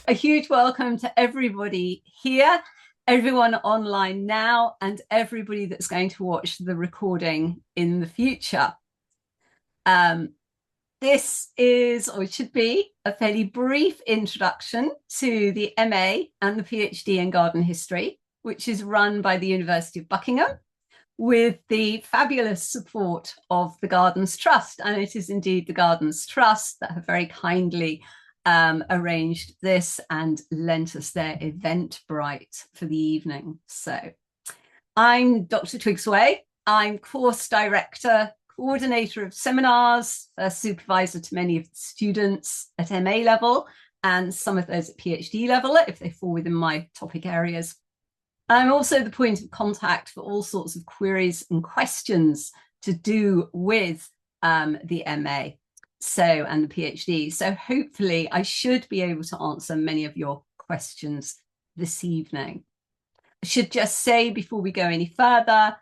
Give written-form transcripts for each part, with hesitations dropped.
A huge welcome to everybody here, everyone online now, and everybody that's going to watch the recording in the future. This is, or it should be, a fairly brief introduction to the MA and the PhD in Garden History, which is run by the University of Buckingham with the fabulous support of the Gardens Trust. And it is indeed the Gardens Trust that have very kindly arranged this and lent us their Eventbrite for the evening. So I'm Dr. Twigs Way. I'm course director, coordinator of seminars, supervisor to many of the students at MA level and some of those at PhD level if they fall within my topic areas. I'm also the point of contact for all sorts of queries and questions to do with the MA and the PhD. So hopefully I should be able to answer many of your questions this evening. I should just say before we go any further,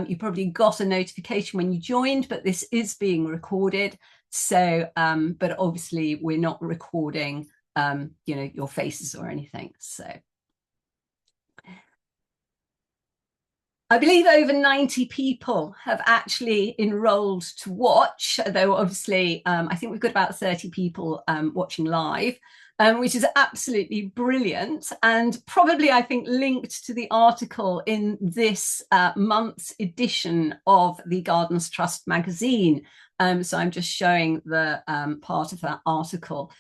you probably got a notification when you joined, but this is being recorded. So, but obviously we're not recording, your faces or anything. So I believe over 90 people have actually enrolled to watch, though obviously I think we've got about 30 people watching live, which is absolutely brilliant and probably, I think, linked to the article in this month's edition of the Gardens Trust magazine. So I'm just showing the part of that article,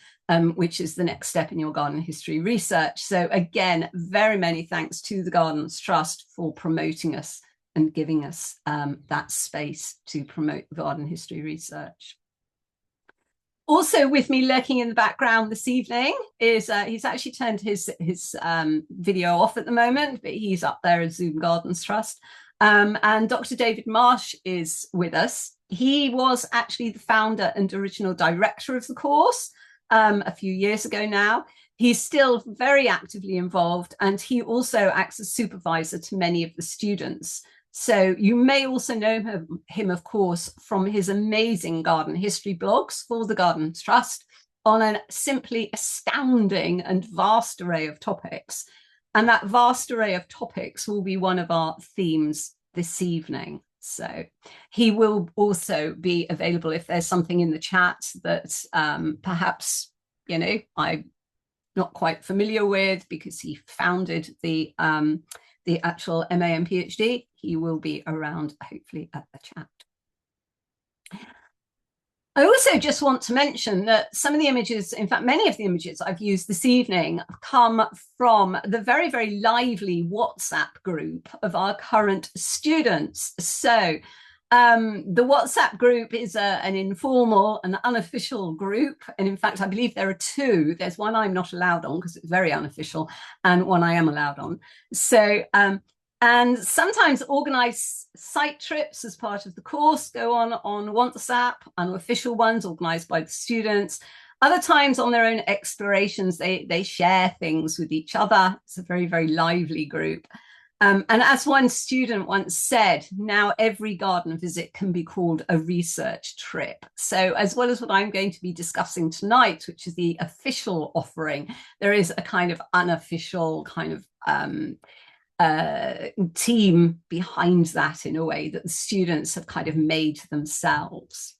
which is the next step in your garden history research. So again, very many thanks to the Gardens Trust for promoting us and giving us that space to promote garden history research. Also with me lurking in the background this evening is, he's actually turned his video off at the moment, but he's up there at Zoom Gardens Trust. And Dr. David Marsh is with us. He was actually the founder and original director of the course a few years ago now. He's still very actively involved, and he also acts as supervisor to many of the students. So you may also know him, of course, from his amazing garden history blogs for the Gardens Trust on a simply astounding and vast array of topics. And that vast array of topics will be one of our themes this evening. So he will also be available if there's something in the chat that perhaps, I'm not quite familiar with because he founded the actual MA and PhD. He will be around, hopefully, at the chat. I also just want to mention that some of the images, in fact, many of the images I've used this evening come from the very, very lively WhatsApp group of our current students. So the WhatsApp group is an informal and unofficial group. And in fact, I believe there are two. There's one I'm not allowed on because it's very unofficial, and one I am allowed on. So, and sometimes organise site trips as part of the course go on WhatsApp, unofficial ones organised by the students. Other times on their own explorations, they share things with each other. It's a very, very lively group. And as one student once said, now every garden visit can be called a research trip. So as well as what I'm going to be discussing tonight, which is the official offering, there is a kind of unofficial kind of team behind that in a way that the students have kind of made themselves.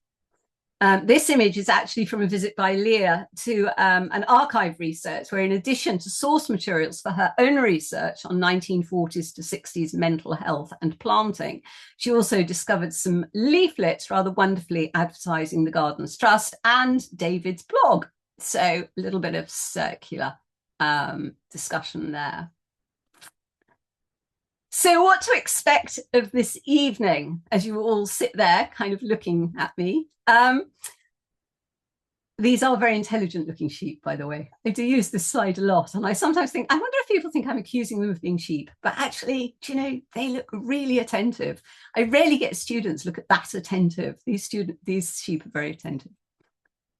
This image is actually from a visit by Leah to an archive research where, in addition to source materials for her own research on 1940s to 60s mental health and planting, she also discovered some leaflets rather wonderfully advertising the Gardens Trust and David's blog. So a little bit of circular discussion there. So what to expect of this evening as you all sit there kind of looking at me. These are very intelligent looking sheep, by the way. I do use this slide a lot, and I sometimes think, I wonder if people think I'm accusing them of being sheep, but actually, they look really attentive. I rarely get students look at that attentive. These sheep are very attentive.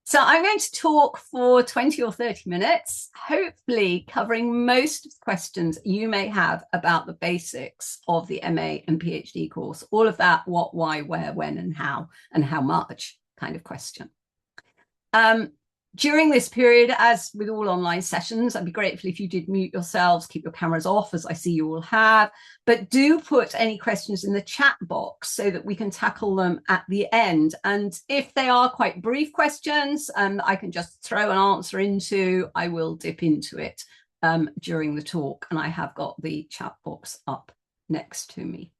So I'm going to talk for 20 or 30 minutes, hopefully covering most of the questions you may have about the basics of the MA and PhD course, all of that what, why, where, when, and how much kind of question. During this period, as with all online sessions, I'd be grateful if you did mute yourselves, keep your cameras off, as I see you all have, but do put any questions in the chat box so that we can tackle them at the end. And if they are quite brief questions, I can just throw an answer into, I will dip into it during the talk, and I have got the chat box up next to me.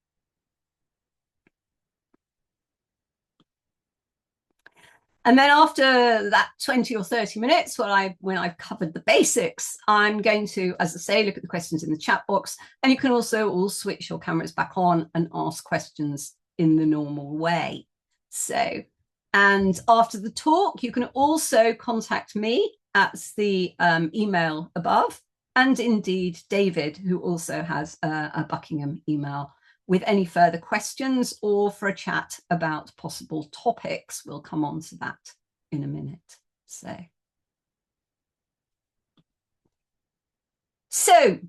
And then after that 20 or 30 minutes, when I've covered the basics, I'm going to, as I say, look at the questions in the chat box. And you can also all switch your cameras back on and ask questions in the normal way. So, and after the talk, you can also contact me at the email above, and indeed David, who also has a Buckingham email, with any further questions or for a chat about possible topics. We'll come on to that in a minute. So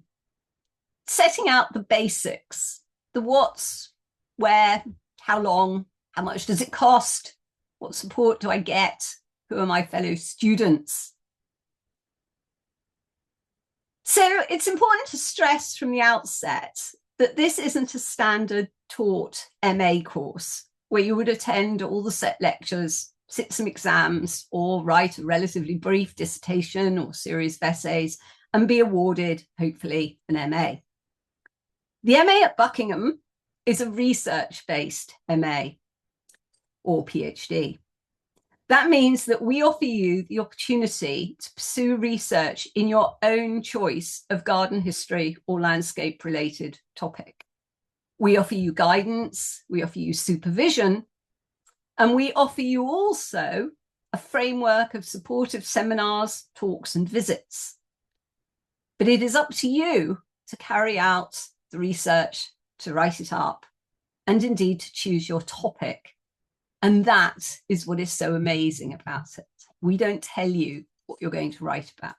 setting out the basics, the what's, where, how long, how much does it cost? What support do I get? Who are my fellow students? So it's important to stress from the outset that this isn't a standard taught MA course where you would attend all the set lectures, sit some exams, or write a relatively brief dissertation or series of essays and be awarded, hopefully, an MA. The MA at Buckingham is a research-based MA or PhD. That means that we offer you the opportunity to pursue research in your own choice of garden history or landscape-related topic. We offer you guidance, we offer you supervision, and we offer you also a framework of supportive seminars, talks, and visits. But it is up to you to carry out the research, to write it up, and indeed to choose your topic. And that is what is so amazing about it. We don't tell you what you're going to write about.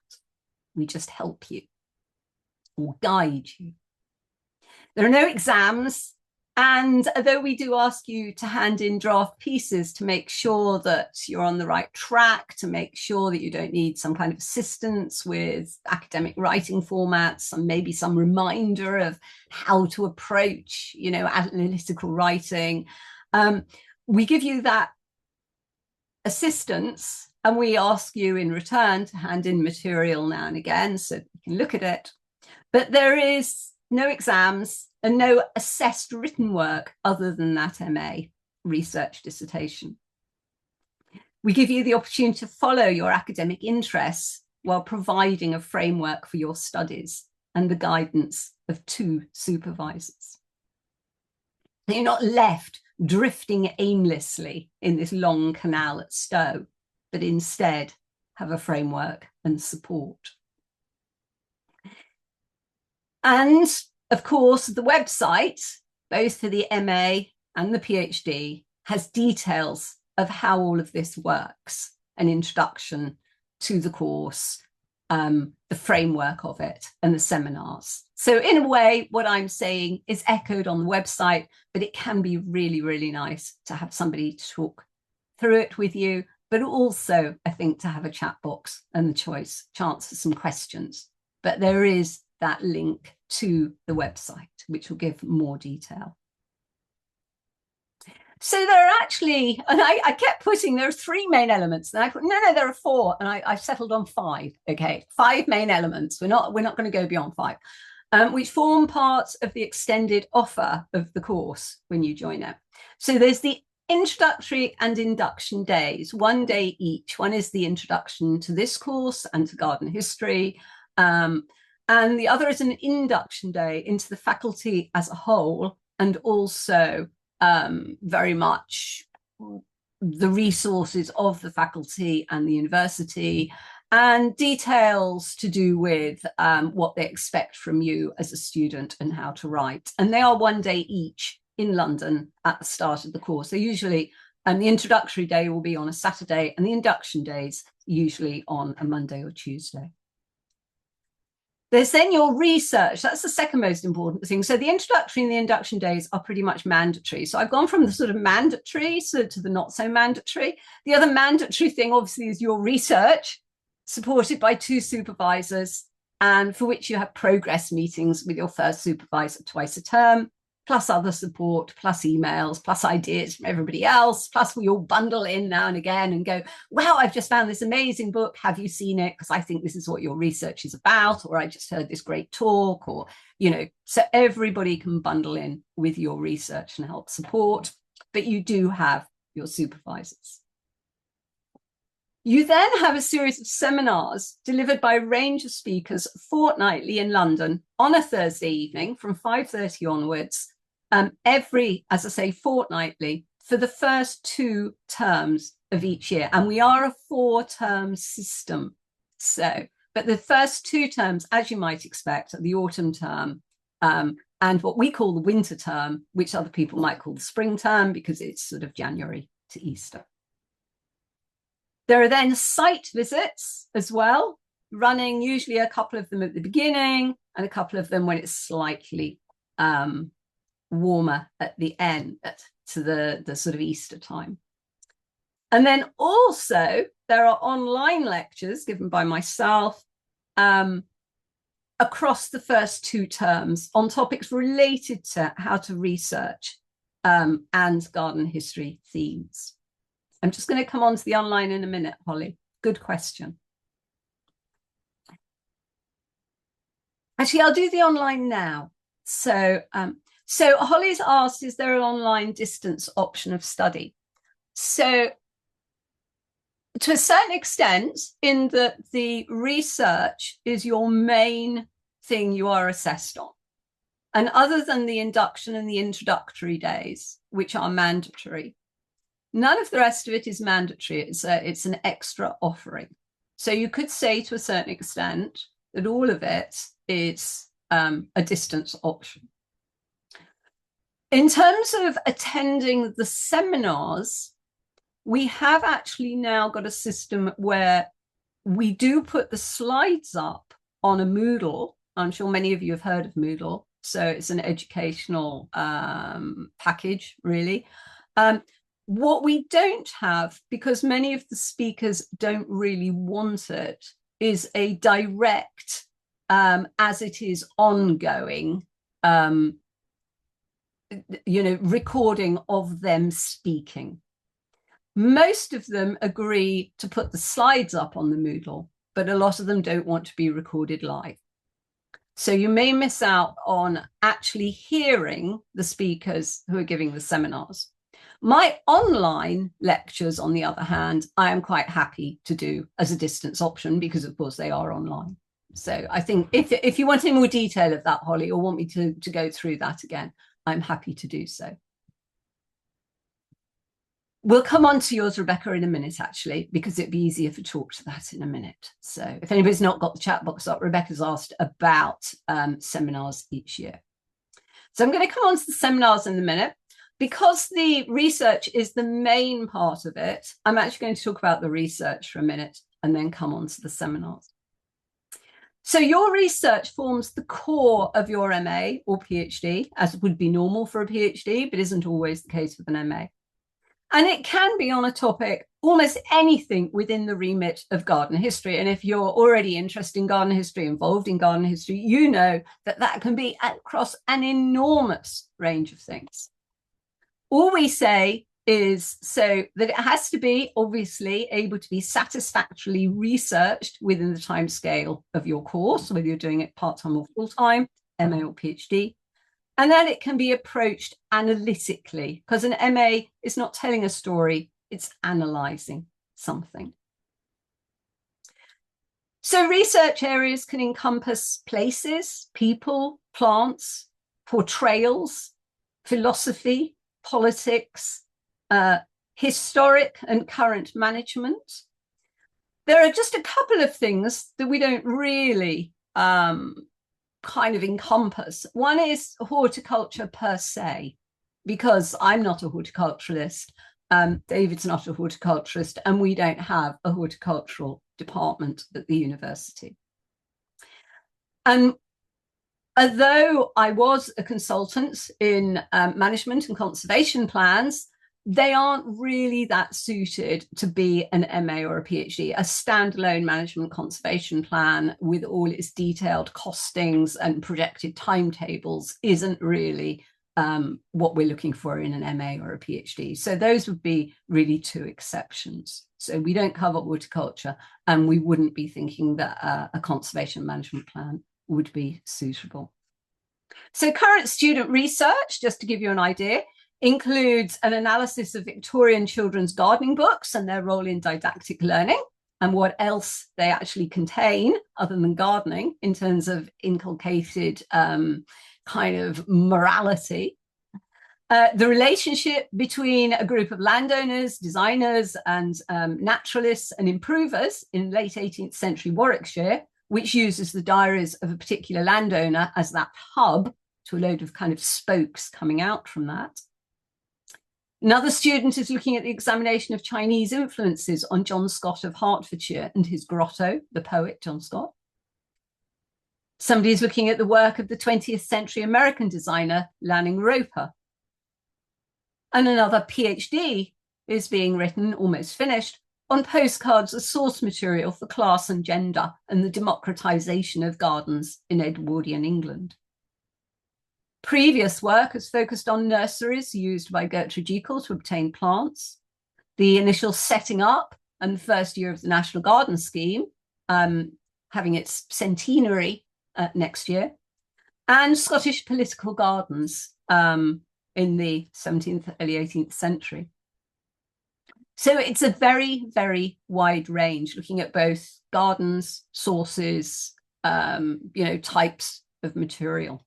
We just help you or guide you. There are no exams. And although we do ask you to hand in draft pieces to make sure that you're on the right track, to make sure that you don't need some kind of assistance with academic writing formats, and maybe some reminder of how to approach, analytical writing, we give you that assistance, and we ask you in return to hand in material now and again so you can look at it. But there is no exams and no assessed written work other than that MA research dissertation. We give you the opportunity to follow your academic interests while providing a framework for your studies and the guidance of 2 supervisors. You're not left drifting aimlessly in this long canal at Stowe, but instead have a framework and support. And of course, the website, both for the MA and the PhD, has details of how all of this works, an introduction to the course, the framework of it, and the seminars. So in a way, what I'm saying is echoed on the website, but it can be really, really nice to have somebody to talk through it with you, but also, I think, to have a chat box and the chance for some questions. But there is that link to the website, which will give more detail. So there are actually, and I kept putting, there are 3 main elements. And I put, no, there are 4, and I settled on 5. Okay, 5 main elements. We're not going to go beyond 5, which form part of the extended offer of the course when you join it. So there's the introductory and induction days, 1 day each. One is the introduction to this course and to garden history. And the other is an induction day into the faculty as a whole, and also very much the resources of the faculty and the university, and details to do with what they expect from you as a student and how to write. And they are 1 day each in London at the start of the course. So usually the introductory day will be on a Saturday, and the induction days usually on a Monday or Tuesday. There's then your research. That's the second most important thing. So the introductory and the induction days are pretty much mandatory. So I've gone from the sort of mandatory to the not so mandatory. The other mandatory thing, obviously, is your research, supported by 2 supervisors, and for which you have progress meetings with your first supervisor twice a term, plus other support, plus emails, plus ideas from everybody else, plus we all bundle in now and again and go, wow, I've just found this amazing book. Have you seen it? Because I think this is what your research is about, or I just heard this great talk, or, so everybody can bundle in with your research and help support, but you do have your supervisors. You then have a series of seminars delivered by a range of speakers fortnightly in London on a Thursday evening from 5:30 onwards, every, as I say, fortnightly for the first 2 terms of each year. And we are a 4-term system. But the first 2 terms, as you might expect, are the autumn term and what we call the winter term, which other people might call the spring term because it's sort of January to Easter. There are then site visits as well, running usually a couple of them at the beginning and a couple of them when it's slightly warmer at the end, to the sort of Easter time. And then also there are online lectures given by myself across the first 2 terms on topics related to how to research and garden history themes. I'm just going to come on to the online in a minute, Holly. Good question. Actually, I'll do the online now. So Holly's asked, is there an online distance option of study? So to a certain extent, in that the research is your main thing you are assessed on. And other than the induction and the introductory days, which are mandatory, none of the rest of it is mandatory. It's an extra offering. So you could say to a certain extent that all of it is a distance option. In terms of attending the seminars, we have actually now got a system where we do put the slides up on a Moodle. I'm sure many of you have heard of Moodle. So it's an educational package, really. What we don't have, because many of the speakers don't really want it, is a direct, as it is ongoing, recording of them speaking. Most of them agree to put the slides up on the Moodle, but a lot of them don't want to be recorded live. So you may miss out on actually hearing the speakers who are giving the seminars. My online lectures, on the other hand, I am quite happy to do as a distance option because, of course, they are online. So I think if you want any more detail of that, Holly, or want me to go through that again, I'm happy to do so. We'll come on to yours, Rebecca, in a minute, actually, because it'd be easier to talk to that in a minute. So if anybody's not got the chat box up, Rebecca's asked about seminars each year. So I'm going to come on to the seminars in a minute. Because the research is the main part of it, I'm actually going to talk about the research for a minute and then come on to the seminars. So your research forms the core of your MA or PhD, as would be normal for a PhD, but isn't always the case with an MA. And it can be on a topic, almost anything within the remit of garden history. And if you're already interested in garden history, involved in garden history, you know that that can be across an enormous range of things. All we say is so that it has to be obviously able to be satisfactorily researched within the time scale of your course, whether you're doing it part-time or full-time, MA or PhD, and then it can be approached analytically, because an MA is not telling a story, it's analysing something. So research areas can encompass places, people, plants, portrayals, philosophy, politics, historic and current management. There are just a couple of things that we don't really kind of encompass. One is horticulture per se, because I'm not a horticulturalist, David's not a horticulturist, and we don't have a horticultural department at the university. And although I was a consultant in management and conservation plans, they aren't really that suited to be an MA or a PhD. A standalone management conservation plan with all its detailed costings and projected timetables isn't really what we're looking for in an MA or a PhD. So those would be really two exceptions. So we don't cover horticulture, and we wouldn't be thinking that a conservation management plan would be suitable. So current student research, just to give you an idea, includes an analysis of Victorian children's gardening books and their role in didactic learning, and what else they actually contain other than gardening in terms of inculcated kind of morality. The relationship between a group of landowners, designers, and naturalists and improvers in late 18th century Warwickshire, which uses the diaries of a particular landowner as that hub to a load of kind of spokes coming out from that. Another student is looking at the examination of Chinese influences on John Scott of Hertfordshire and his grotto, the poet John Scott. Somebody is looking at the work of the 20th century American designer Lanning Roper. And another PhD is being written, almost finished, on postcards as source material for class and gender and the democratization of gardens in Edwardian England. Previous work has focused on nurseries used by Gertrude Jekyll to obtain plants, the initial setting up and the first year of the National Garden Scheme, having its centenary next year, and Scottish political gardens in the 17th, early 18th century. So it's a very, very wide range, looking at both gardens, sources, types of material.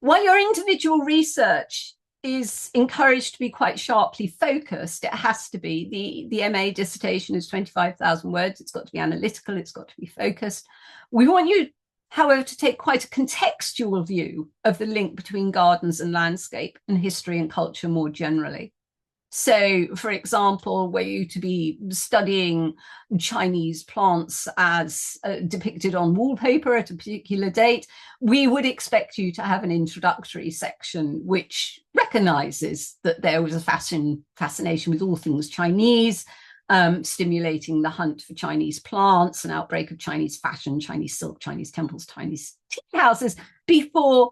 While your individual research is encouraged to be quite sharply focused, it has to be. The MA dissertation is 25,000 words. It's got to be analytical. It's got to be focused. We want you, however, to take quite a contextual view of the link between gardens and landscape and history and culture more generally. So, for example, were you to be studying Chinese plants as depicted on wallpaper at a particular date, we would expect you to have an introductory section which recognizes that there was a fascination with all things Chinese, stimulating the hunt for Chinese plants, an outbreak of Chinese fashion, Chinese silk, Chinese temples, Chinese tea houses, before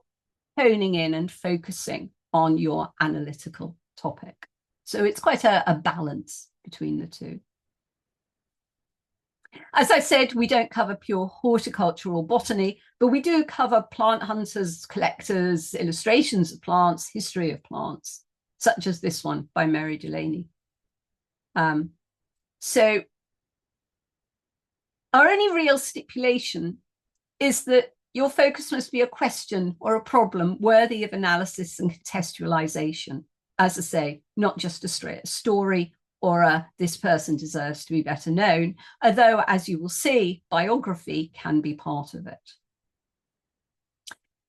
honing in and focusing on your analytical topic. So it's quite a balance between the two. As I said, we don't cover pure horticulture or botany, but we do cover plant hunters, collectors, illustrations of plants, history of plants, such as this one by Mary Delaney. So our only real stipulation is that your focus must be a question or a problem worthy of analysis and contextualization. As I say, not just a straight story or this person deserves to be better known, although, as you will see, biography can be part of it.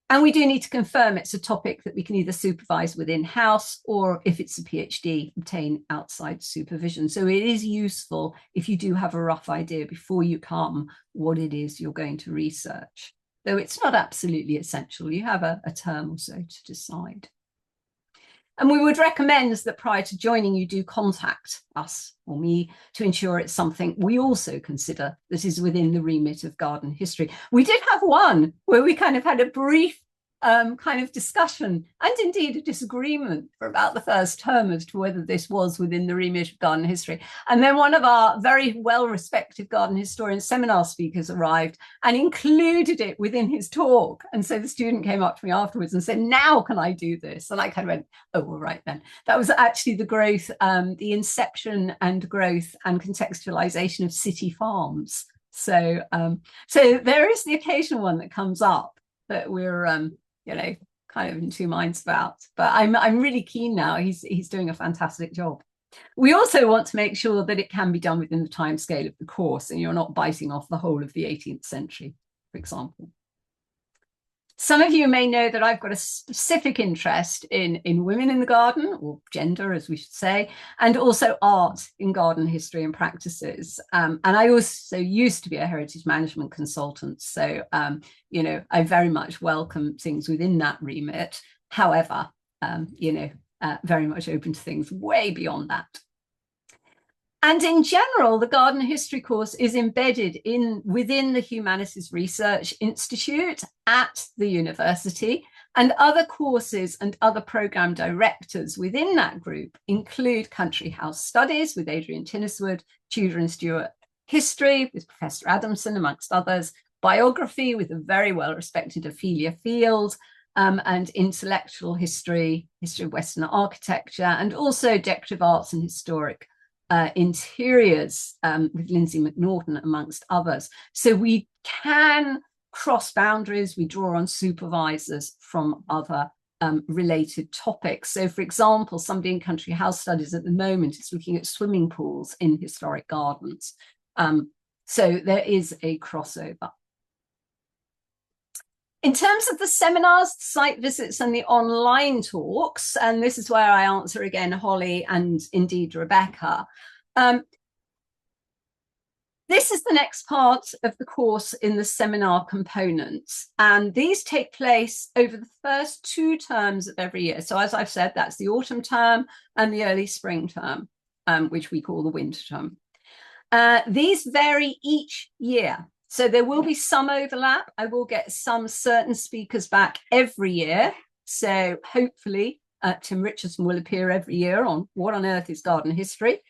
And we do need to confirm it's a topic that we can either supervise within house or, if it's a PhD, obtain outside supervision. So it is useful if you do have a rough idea before you come what it is you're going to research, though it's not absolutely essential. You have a term or so to decide. And we would recommend that prior to joining, you do contact us or me to ensure it's something we also consider that is within the remit of garden history. We did have one where we kind of had a brief kind of discussion and indeed a disagreement for about the first term as to whether this was within the remit of garden history. And then one of our very well-respected garden historian seminar speakers arrived and included it within his talk. And so the student came up to me afterwards and said, now can I do this? And I kind of went, oh, all right then. That was actually the growth, the inception and growth and contextualization of city farms. So there is the occasional one that comes up that we're kind of in two minds about, but I'm really keen now. He's doing a fantastic job. We also want to make sure that it can be done within the time scale of the course and you're not biting off the whole of the 18th century, for example. Some of you may know that I've got a specific interest in women in the garden, or gender, as we should say, and also art in garden history and practices. And I also used to be a heritage management consultant. So, you know, I very much welcome things within that remit. However, you know, very much open to things way beyond that. And in general, the Garden History course is embedded within the Humanities Research Institute at the university, and other courses and other programme directors within that group include Country House Studies with Adrian Tinniswood, Tudor and Stuart History with Professor Adamson, amongst others, Biography with the very well-respected Ophelia Field, and Intellectual History, History of Western Architecture, and also Decorative Arts and Historic Interiors with Lindsay McNaughton, amongst others. So we can cross boundaries, we draw on supervisors from other related topics. So for example, somebody in Country House Studies at the moment is looking at swimming pools in historic gardens. So there is a crossover. In terms of the seminars, the site visits and the online talks, and this is where I answer again Holly and indeed Rebecca, this is the next part of the course in the seminar components, and these take place over the first 2 terms of every year. So as I've said, that's the autumn term and the early spring term, which we call the winter term. These vary each year. So there will be some overlap. I will get some certain speakers back every year. So hopefully Tim Richardson will appear every year on What on Earth is Garden History.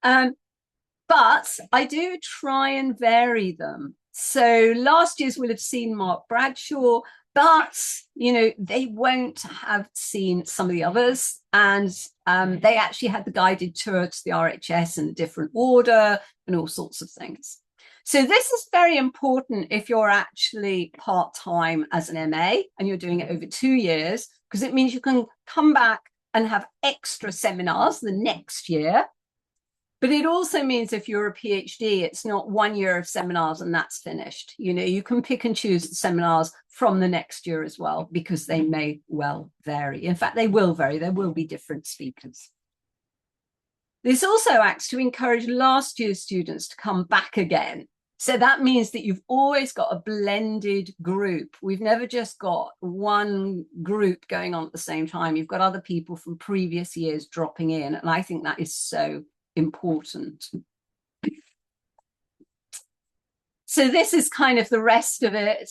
But I do try and vary them. So last year's will have seen Mark Bradshaw, but, you know, they won't have seen some of the others. And they actually had the guided tour to the RHS in a different order and all sorts of things. So this is very important if you're actually part-time as an MA and you're doing it over 2 years, because it means you can come back and have extra seminars the next year. But it also means if you're a PhD, it's not 1 year of seminars and that's finished. You know, you can pick and choose the seminars from the next year as well, because they may well vary. In fact, they will vary. There will be different speakers. This also acts to encourage last year's students to come back again. So that means that you've always got a blended group. We've never just got one group going on at the same time. You've got other people from previous years dropping in. And I think that is so important. So this is kind of the rest of it.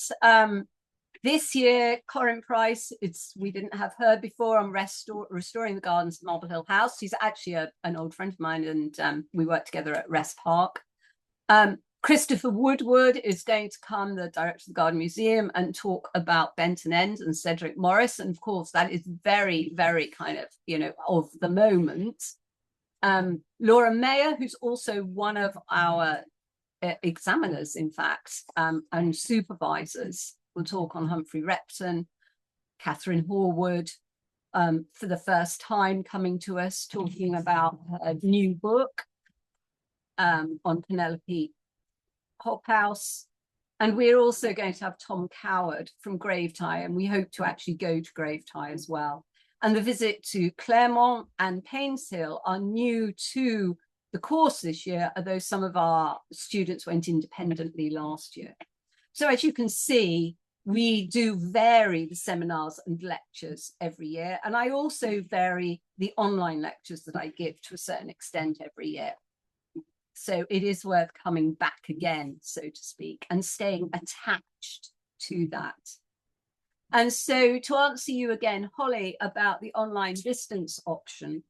This year, Corinne Price, we didn't have her before, on restoring the gardens at Marble Hill House. She's actually an old friend of mine, and we work together at Rest Park. Christopher Woodward is going to come, the director of the Garden Museum, and talk about Benton End and Cedric Morris. And of course, that is very, very kind of, you know, of the moment. Laura Mayer, who's also one of our examiners, in fact, and supervisors, will talk on Humphrey Repton. Catherine Horwood, for the first time coming to us, talking about a new book on Penelope Hobhouse. And we're also going to have Tom Coward from Gravetie, and we hope to actually go to Gravetie as well. And the visit to Claremont and Painshill are new to the course this year, although some of our students went independently last year. So as you can see, we do vary the seminars and lectures every year. And I also vary the online lectures that I give to a certain extent every year. So it is worth coming back again, so to speak, and staying attached to that. And so to answer you again, Holly, about the online distance option,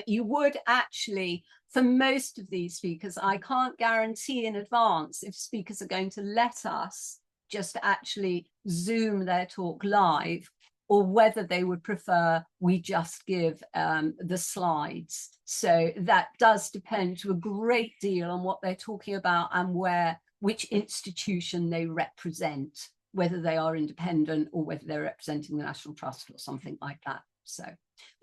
you would actually, for most of these speakers, I can't guarantee in advance if speakers are going to let us just actually Zoom their talk live, or whether they would prefer we just give the slides. So that does depend to a great deal on what they're talking about and which institution they represent, whether they are independent or whether they're representing the National Trust or something like that. So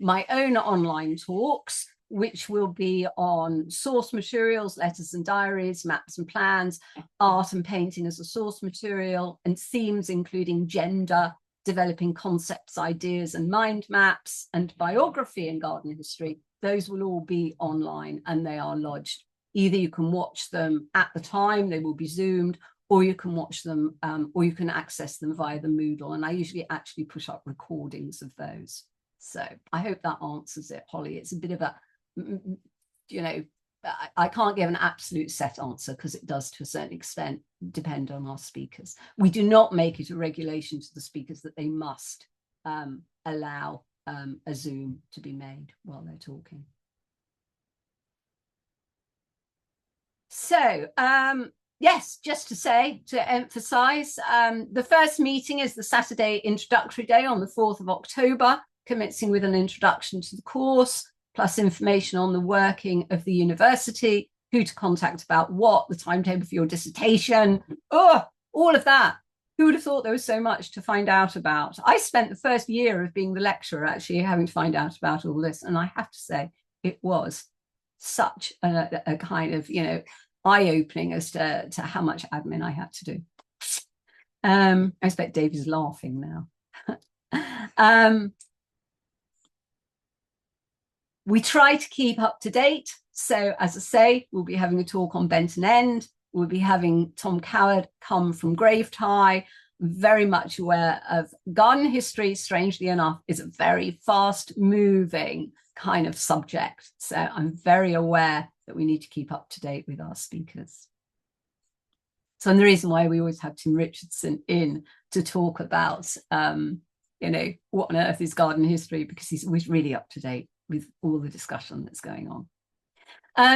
my own online talks, which will be on source materials, letters and diaries, maps and plans, art and painting as a source material, and themes including gender, developing concepts, ideas and mind maps, and biography and garden history. Those will all be online and they are lodged. Either you can watch them at the time, they will be Zoomed, or you can watch them, or you can access them via the Moodle. And I usually actually put up recordings of those. So I hope that answers it, Holly. It's a bit of a, you know, I can't give an absolute set answer because it does to a certain extent depend on our speakers. We do not make it a regulation to the speakers that they must allow a Zoom to be made while they're talking. So, yes, just to say, to emphasize, the first meeting is the Saturday introductory day on the 4th of October, commencing with an introduction to the course, plus information on the working of the university, who to contact about what, the timetable for your dissertation, all of that. Who would have thought there was so much to find out about? I spent the first year of being the lecturer actually having to find out about all this. And I have to say, it was such a kind of, you know, eye-opening as to how much admin I had to do. I expect Dave is laughing now. We try to keep up to date. So as I say, we'll be having a talk on Benton End. We'll be having Tom Coward come from Gravetie, very much aware of garden history, strangely enough, is a very fast moving kind of subject. So I'm very aware that we need to keep up to date with our speakers. So and the reason why we always have Tim Richardson in to talk about, you know, what on earth is garden history, because he's always really up to date with all the discussion that's going on.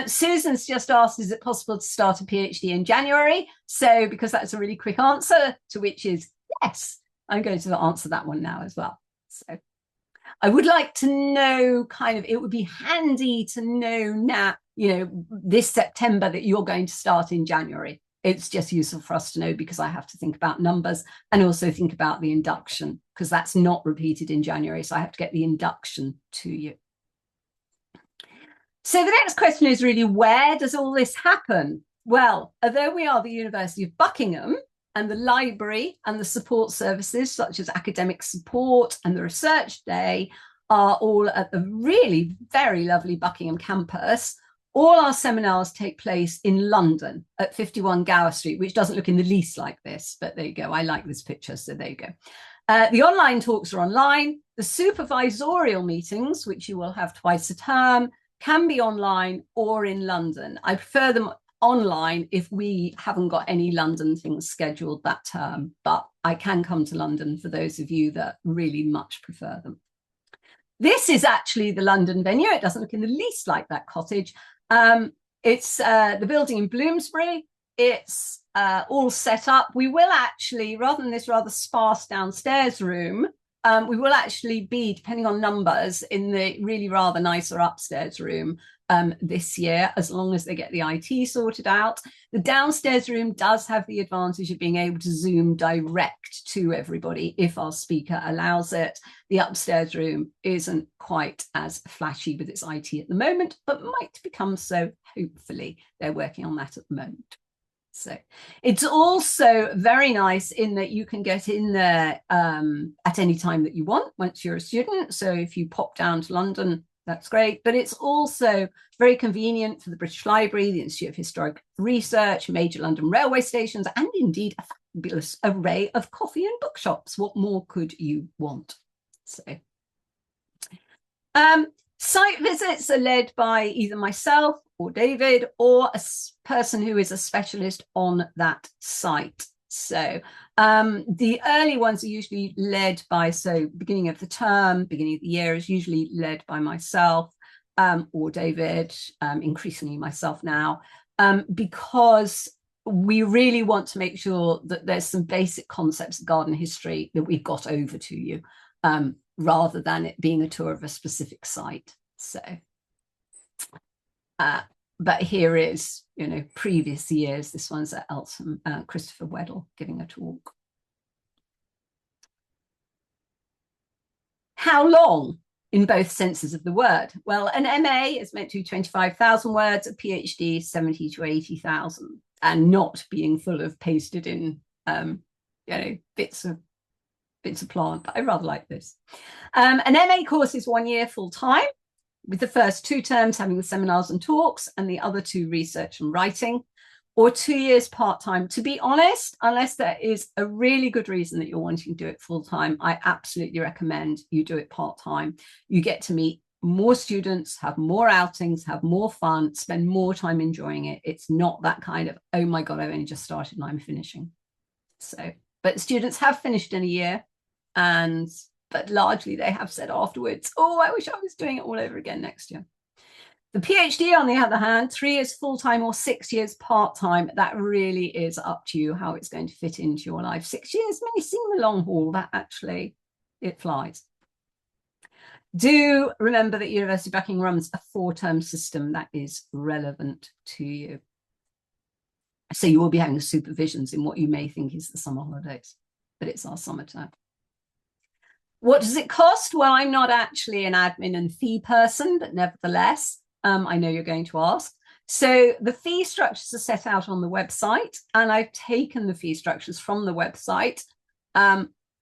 Susan's just asked, is it possible to start a PhD in January? So because that's a really quick answer, to which is yes, I'm going to answer that one now as well. So I would like to know kind of, it would be handy to know now, you know, this September that you're going to start in January. It's just useful for us to know because I have to think about numbers and also think about the induction because that's not repeated in January. So I have to get the induction to you. So the next question is really, where does all this happen? Well, although we are the University of Buckingham and the library and the support services such as academic support and the research day are all at the really very lovely Buckingham campus, all our seminars take place in London at 51 Gower Street, which doesn't look in the least like this, but there you go. I like this picture, so there you go. The online talks are online. The supervisorial meetings, which you will have twice a term, can be online or in London. I prefer them online if we haven't got any London things scheduled that term, but I can come to London for those of you that really much prefer them. This is actually the London venue. It doesn't look in the least like that cottage. It's the building in Bloomsbury. It's all set up. We will actually, rather than this rather sparse downstairs room, we will actually be, depending on numbers, in the really rather nicer upstairs room this year, as long as they get the IT sorted out. The downstairs room does have the advantage of being able to Zoom direct to everybody if our speaker allows it. The upstairs room isn't quite as flashy with its IT at the moment, but might become so, hopefully. They're working on that at the moment. So it's also very nice in that you can get in there at any time that you want once you're a student. So if you pop down to London, that's great. But it's also very convenient for the British Library, the Institute of Historic Research, major London railway stations, and indeed a fabulous array of coffee and bookshops. What more could you want? So site visits are led by either myself or David or a person who is a specialist on that site. So the early ones are usually led by, so beginning of the term, beginning of the year is usually led by myself or David, increasingly myself now, because we really want to make sure that there's some basic concepts of garden history that we've got over to you, rather than it being a tour of a specific site. So, but here is, you know, previous years. This one's at Eltham, Christopher Weddell giving a talk. How long? in both senses of the word. Well, an MA is meant to be 25,000 words, a PhD 70 to 80,000, and not being full of pasted in, bits of plant. But I rather like this. An MA course is 1 year full time, with the first 2 terms having the seminars and talks, and the other 2 research and writing, or 2 years part-time. To be honest, unless there is a really good reason that you're wanting to do it full-time, I absolutely recommend you do it part-time. You get to meet more students, have more outings, have more fun, spend more time enjoying it. It's not that kind of, oh my God, I've only just started and I'm finishing. So, but students have finished in a year, but largely they have said afterwards, oh, I wish I was doing it all over again next year. The PhD, on the other hand, 3 years full-time or 6 years part-time, that really is up to you how it's going to fit into your life. 6 years may seem a long haul, but actually it flies. Do remember that University of Buckingham runs a 4-term system that is relevant to you. So you will be having supervisions in what you may think is the summer holidays, but it's our summer term. What does it cost? Well, I'm not actually an admin and fee person, but nevertheless, I know you're going to ask. So the fee structures are set out on the website, and I've taken the fee structures from the website.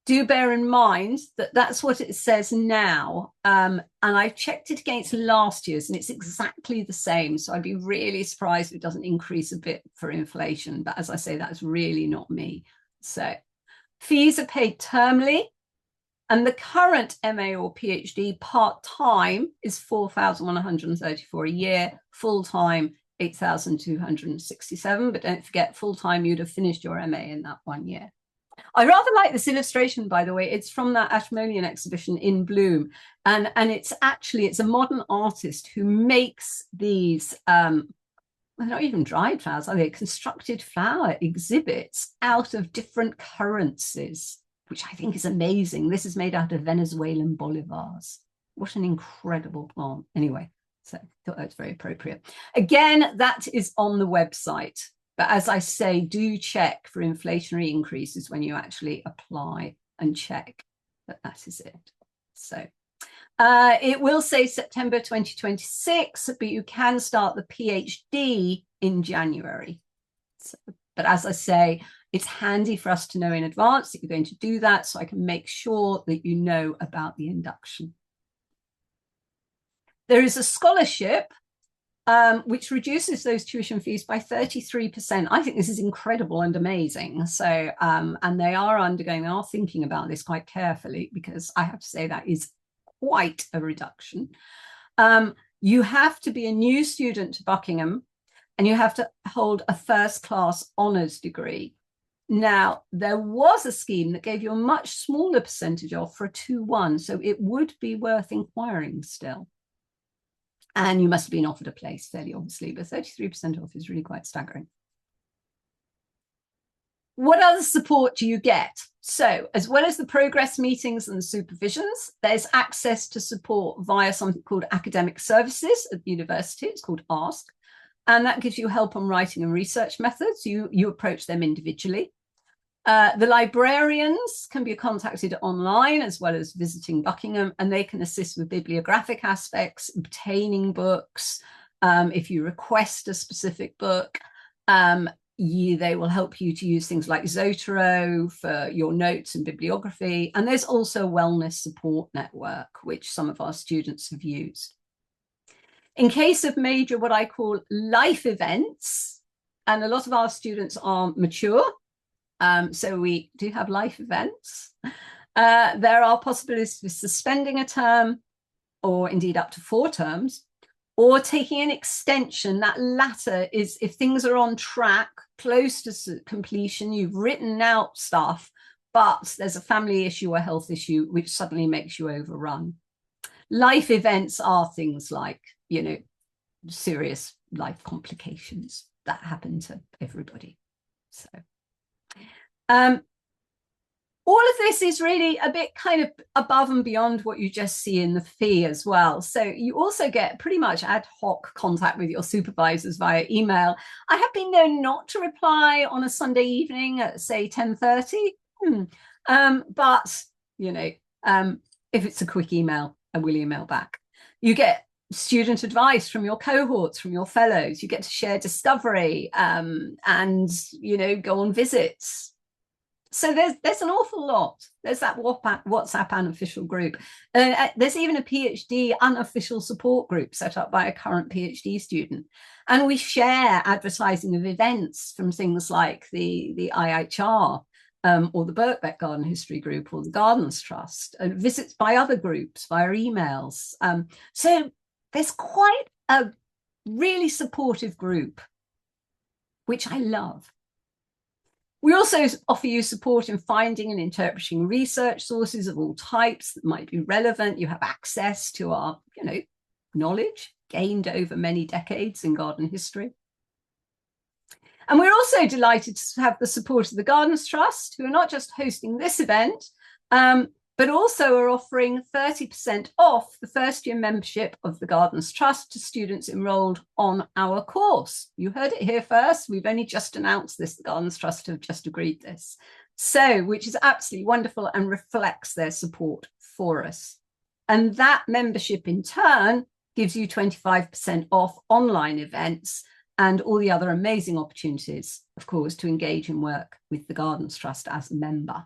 Do bear in mind that that's what it says now. And I've checked it against last year's, and it's exactly the same. So I'd be really surprised if it doesn't increase a bit for inflation. But as I say, that's really not me. So fees are paid termly. And the current MA or PhD part-time is 4,134 a year, full-time 8,267. But don't forget, full-time, you'd have finished your MA in that 1 year. I rather like this illustration, by the way. It's from that Ashmolean exhibition in Bloom. And it's a modern artist who makes these, they're not even dried flowers, are they? Constructed flower exhibits out of different currencies, which I think is amazing. This is made out of Venezuelan bolivars. What an incredible plant. Anyway, so I thought that was very appropriate. Again, that is on the website. But as I say, do check for inflationary increases when you actually apply, and check that that is it. So it will say September 2026, but you can start the PhD in January. So, but as I say, it's handy for us to know in advance that you're going to do that, so I can make sure that you know about the induction. There is a scholarship which reduces those tuition fees by 33%. I think this is incredible and amazing. So, and they are thinking about this quite carefully, because I have to say that is quite a reduction. You have to be a new student to Buckingham, and you have to hold a first-class honours degree. Now, there was a scheme that gave you a much smaller percentage off for a 2-1, so it would be worth inquiring still. And you must have been offered a place, fairly obviously, but 33% off is really quite staggering. What other support do you get? So, as well as the progress meetings and the supervisions, there's access to support via something called academic services at the university. It's called ASK. And that gives you help on writing and research methods. You approach them individually. The librarians can be contacted online as well as visiting Buckingham, and they can assist with bibliographic aspects, obtaining books. If you request a specific book, they will help you to use things like Zotero for your notes and bibliography. And there's also a wellness support network, which some of our students have used. In case of major, what I call life events, and a lot of our students are mature, so we do have life events. There are possibilities for suspending a term, or indeed up to 4 terms, or taking an extension. That latter is if things are on track, close to completion, you've written out stuff, but there's a family issue or health issue which suddenly makes you overrun. Life events are things like, serious life complications that happen to everybody. So all of this is really a bit kind of above and beyond what you just see in the fee as well. So you also get pretty much ad hoc contact with your supervisors via email. I have been known not to reply on a Sunday evening at, say, 10:30. But, if it's a quick email, I will email back. You get student advice from your cohorts, from your fellows. You get to share discovery and, you know, go on visits. So there's an awful lot. There's that WhatsApp unofficial group. There's even a PhD unofficial support group set up by a current PhD student. And we share advertising of events from things like the IHR or the Birkbeck Garden History Group or the Gardens Trust, and visits by other groups via emails. So there's quite a really supportive group, which I love. We also offer you support in finding and interpreting research sources of all types that might be relevant. You have access to our, you know, knowledge gained over many decades in garden history. And we're also delighted to have the support of the Gardens Trust, who are not just hosting this event, but also are offering 30% off the first year membership of the Gardens Trust to students enrolled on our course. You heard it here first. We've only just announced this. The Gardens Trust have just agreed this. So, which is absolutely wonderful and reflects their support for us. And that membership in turn gives you 25% off online events and all the other amazing opportunities, of course, to engage and work with the Gardens Trust as a member.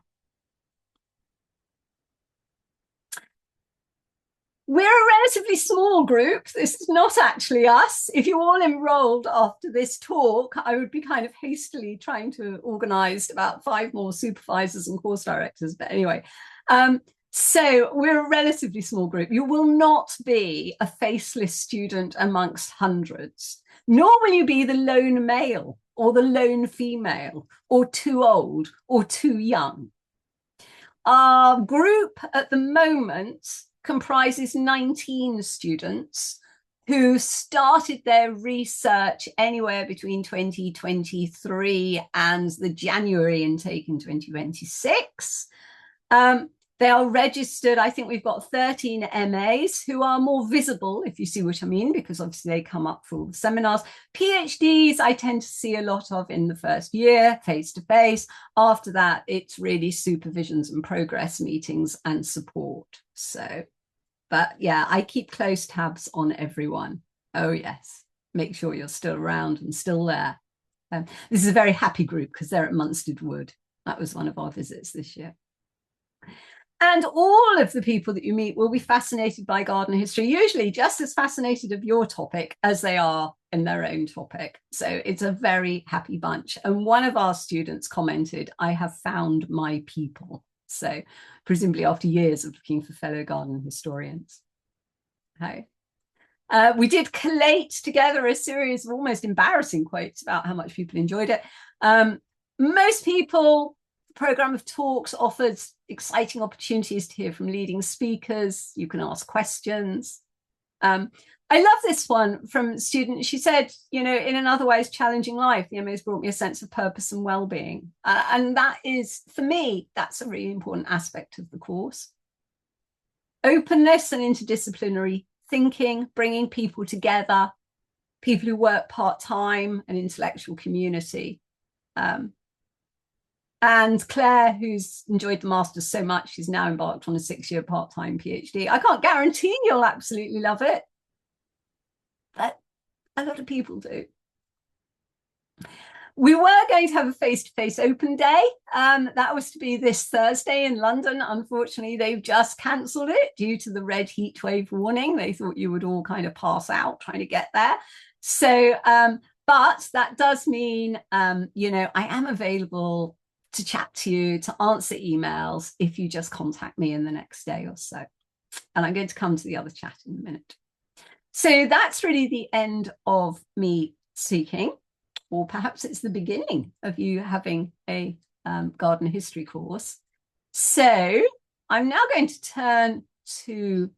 We're a relatively small group. This is not actually us. If you all enrolled after this talk, I would be kind of hastily trying to organize about 5 more supervisors and course directors. But anyway, so we're a relatively small group. You will not be a faceless student amongst hundreds, nor will you be the lone male or the lone female or too old or too young. Our group at the moment comprises 19 students who started their research anywhere between 2023 and the January intake in 2026. They are registered. I think we've got 13 MAs who are more visible, if you see what I mean, because obviously they come up for all the seminars. PhDs I tend to see a lot of in the first year, face-to-face. After that, it's really supervisions and progress meetings and support. So, but yeah, I keep close tabs on everyone. Oh yes, make sure you're still around and still there. This is a very happy group because they're at Munstead Wood. That was one of our visits this year. And all of the people that you meet will be fascinated by garden history, usually just as fascinated of your topic as they are in their own topic. So it's a very happy bunch. And one of our students commented, "I have found my people." So presumably after years of looking for fellow garden historians. Okay. We did collate together a series of almost embarrassing quotes about how much people enjoyed it. Most people, the programme of talks offers exciting opportunities to hear from leading speakers. You can ask questions. I love this one from a student. She said, you know, in an otherwise challenging life, the MA has brought me a sense of purpose and well-being. And that is, for me, that's a really important aspect of the course. Openness and interdisciplinary thinking, bringing people together, people who work part-time, an intellectual community. And Claire, who's enjoyed the Masters so much, she's now embarked on a 6-year part-time PhD. I can't guarantee you'll absolutely love it, but a lot of people do. We were going to have a face-to-face open day. That was to be this Thursday in London. Unfortunately, they've just cancelled it due to the red heat wave warning. They thought you would all kind of pass out trying to get there. So, but that does mean, you know, I am available to chat to you, to answer emails if you just contact me in the next day or so. And I'm going to come to the other chat in a minute. So that's really the end of me speaking, or perhaps it's the beginning of you having a garden history course. So I'm now going to turn to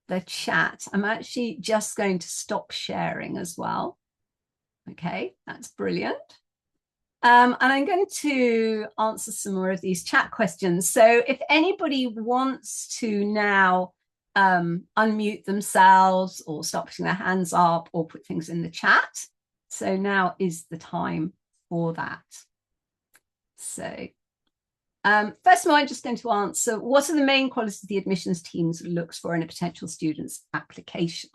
the chat. I'm actually just going to stop sharing as well. Okay, that's brilliant. And I'm going to answer some more of these chat questions. So if anybody wants to now unmute themselves or start putting their hands up or put things in the chat, so now is the time for that. So First of all, I'm just going to answer, what are the main qualities the admissions teams looks for in a potential student's application?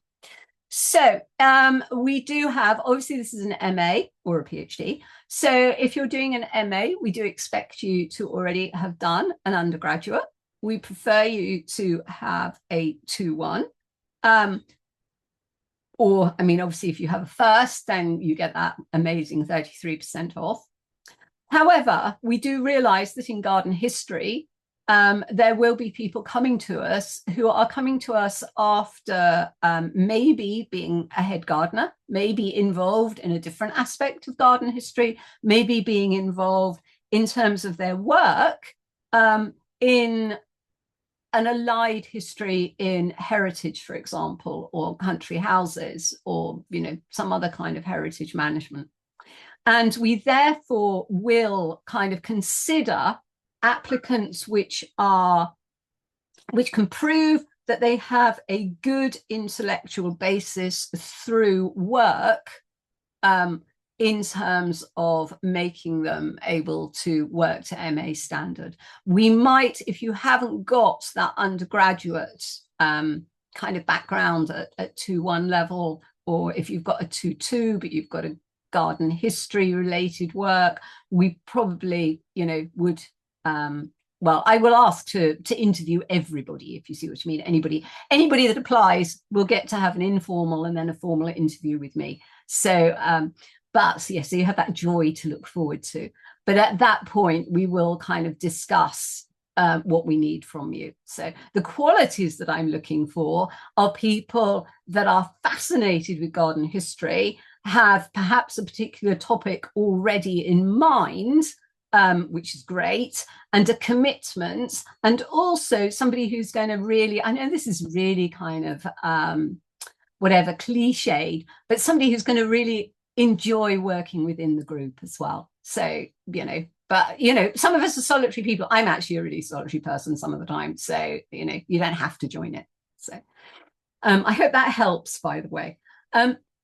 So we do have, obviously this is an MA or a PhD. So if you're doing an MA, we do expect you to already have done an undergraduate. We prefer you to have a 2-1. Or, I mean, obviously, if you have a first, then you get that amazing 33% off. However, we do realize that in garden history, there will be people coming to us who are coming to us after maybe being a head gardener, maybe involved in a different aspect of garden history, maybe being involved in terms of their work in an allied history in heritage, for example, or country houses, or some other kind of heritage management. And we therefore will kind of consider applicants which can prove that they have a good intellectual basis through work in terms of making them able to work to MA standard. We might, if you haven't got that undergraduate kind of background at 2-1 level, or if you've got a 2-2, but you've got a garden history related work, we probably, would, well, I will ask to interview everybody, if you see what I mean. Anybody that applies will get to have an informal and then a formal interview with me. So, but yeah, so you have that joy to look forward to. But at that point, we will kind of discuss what we need from you. So the qualities that I'm looking for are people that are fascinated with garden history, have perhaps a particular topic already in mind, which is great, and a commitment, and also somebody who's going to really, I know this is really kind of whatever cliched, but somebody who's going to really enjoy working within the group as well. So, but, some of us are solitary people. I'm actually a really solitary person some of the time. So, you don't have to join it. So I hope that helps, by the way.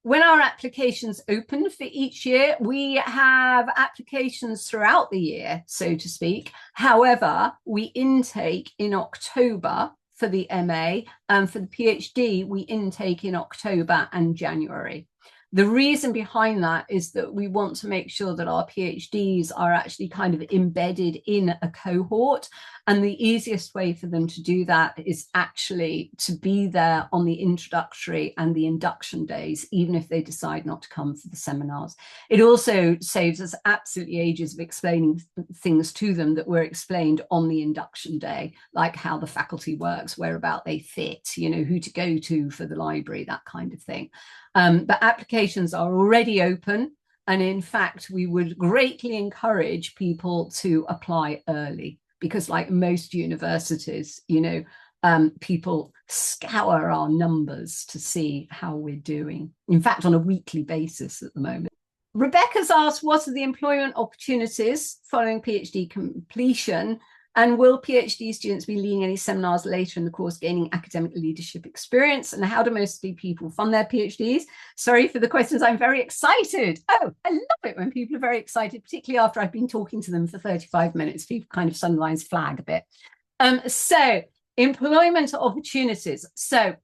When our applications open for each year, we have applications throughout the year, so to speak. However, we intake in October for the MA, and for the PhD, we intake in October and January. The reason behind that is that we want to make sure that our PhDs are actually kind of embedded in a cohort. And the easiest way for them to do that is actually to be there on the introductory and the induction days, even if they decide not to come for the seminars. It also saves us absolutely ages of explaining things to them that were explained on the induction day, like how the faculty works, whereabout they fit, who to go to for the library, that kind of thing. But applications are already open. And in fact, we would greatly encourage people to apply early, because like most universities, people scour our numbers to see how we're doing. In fact, on a weekly basis at the moment. Rebecca's asked, what are the employment opportunities following PhD completion? And will PhD students be leading any seminars later in the course, gaining academic leadership experience? And how do mostly people fund their PhDs? Sorry for the questions. I'm very excited. Oh, I love it when people are very excited, particularly after I've been talking to them for 35 minutes. People kind of sometimes flag a bit. So employment opportunities. So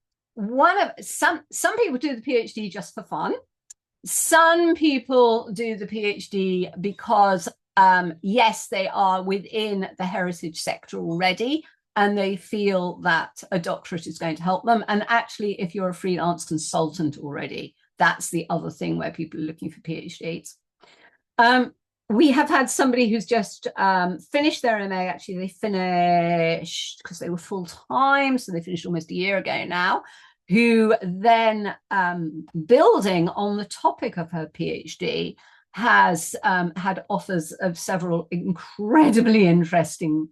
some people do the PhD just for fun. Some people do the PhD because yes, they are within the heritage sector already, and they feel that a doctorate is going to help them. And actually, if you're a freelance consultant already, that's the other thing where people are looking for PhDs. We have had somebody who's just finished their MA. Actually, they finished because they were full-time, so they finished almost a year ago now, who then, building on the topic of her PhD, has had offers of several incredibly interesting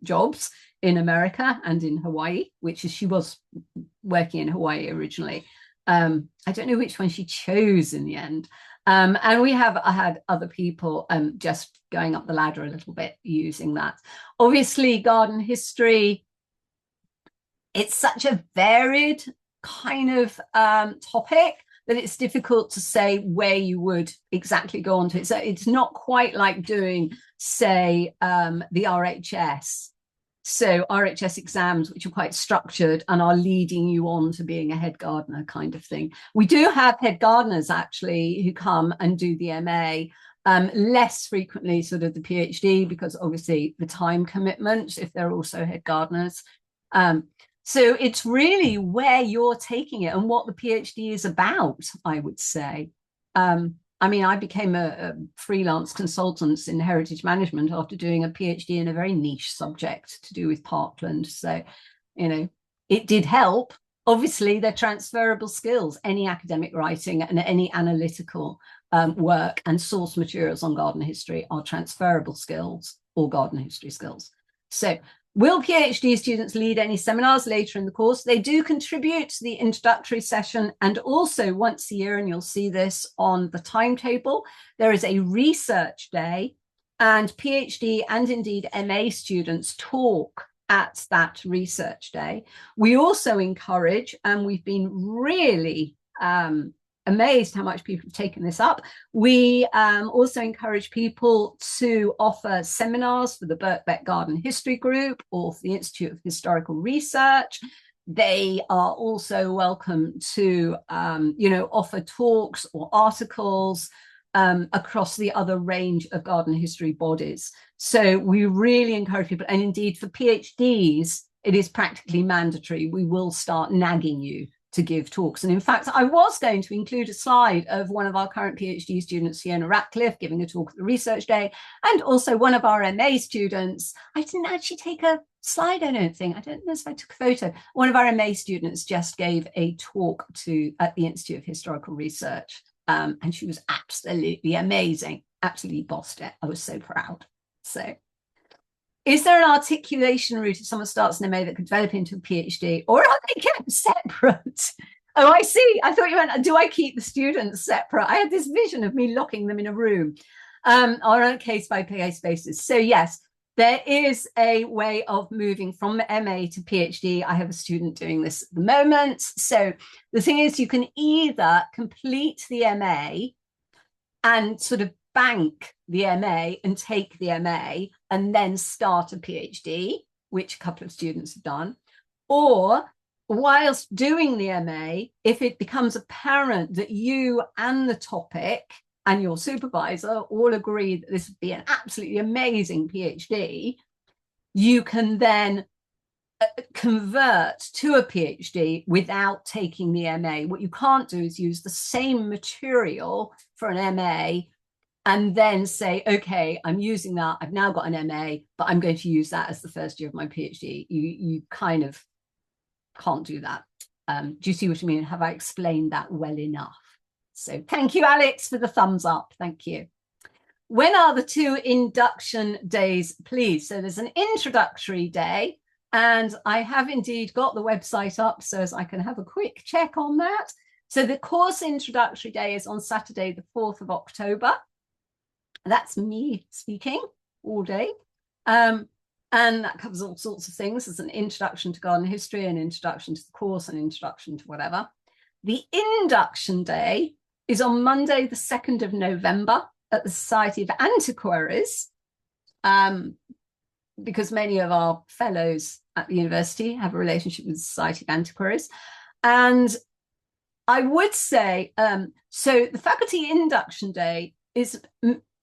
jobs in America and in Hawaii, which is, she was working in Hawaii originally. I don't know which one she chose in the end. And we have had other people just going up the ladder a little bit using that. Obviously, garden history, it's such a varied kind of topic that it's difficult to say where you would exactly go on to it. So it's not quite like doing, say, the RHS. So RHS exams, which are quite structured and are leading you on to being a head gardener kind of thing. We do have head gardeners actually who come and do the MA, less frequently sort of the PhD, because obviously the time commitment if they're also head gardeners. So it's really where you're taking it and what the PhD is about, I would say. I mean, I became a freelance consultant in heritage management after doing a PhD in a very niche subject to do with Parkland. So, you know, it did help. Obviously, they're transferable skills. Any academic writing and any analytical work and source materials on garden history are transferable skills or garden history skills. So will PhD students lead any seminars later in the course? They do contribute to the introductory session, and also once a year, and you'll see this on the timetable, there is a research day, and PhD and indeed MA students talk at that research day. We also encourage, and we've been really amazed how much people have taken this up. We also encourage people to offer seminars for the Birkbeck Garden History Group or for the Institute of Historical Research. They are also welcome to, offer talks or articles across the other range of garden history bodies. So we really encourage people, and indeed for PhDs, it is practically mandatory. We will start nagging you to give talks. And in fact, I was going to include a slide of one of our current PhD students, Fiona Ratcliffe, giving a talk at the research day, and also one of our MA students. I didn't actually take a slide, I don't think. I don't know if I took a photo. One of our MA students just gave a talk at the Institute of Historical Research, and she was absolutely amazing, absolutely bossed it. I was so proud. So, is there an articulation route if someone starts an MA that could develop into a PhD, or are they kept separate? Oh, I see. I thought you meant, do I keep the students separate? I had this vision of me locking them in a room on a case-by-case basis. So yes, there is a way of moving from MA to PhD. I have a student doing this at the moment. So the thing is, you can either complete the MA and sort of bank the MA and take the MA and then start a PhD, which a couple of students have done. Or whilst doing the MA, if it becomes apparent that you and the topic and your supervisor all agree that this would be an absolutely amazing PhD, you can then convert to a PhD without taking the MA. What you can't do is use the same material for an MA and then say, okay, I'm using that, I've now got an MA, but I'm going to use that as the first year of my PhD. You kind of can't do that. Do you see what I mean? Have I explained that well enough? So thank you, Alex, for the thumbs up. Thank you. When are the 2 induction days, please? So there's an introductory day, and I have indeed got the website up so as I can have a quick check on that. So the course introductory day is on Saturday, the 4th of October. That's me speaking all day. And that covers all sorts of things. There's an introduction to garden history, an introduction to the course, an introduction to whatever. The induction day is on Monday, the 2nd of November at the Society of Antiquaries, because many of our fellows at the university have a relationship with the Society of Antiquaries. And I would say, so the faculty induction day is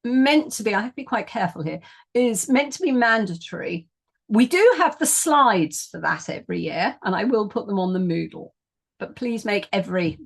meant to be, I have to be quite careful here, is meant to be mandatory. We do have the slides for that every year, and I will put them on the Moodle, but please make every,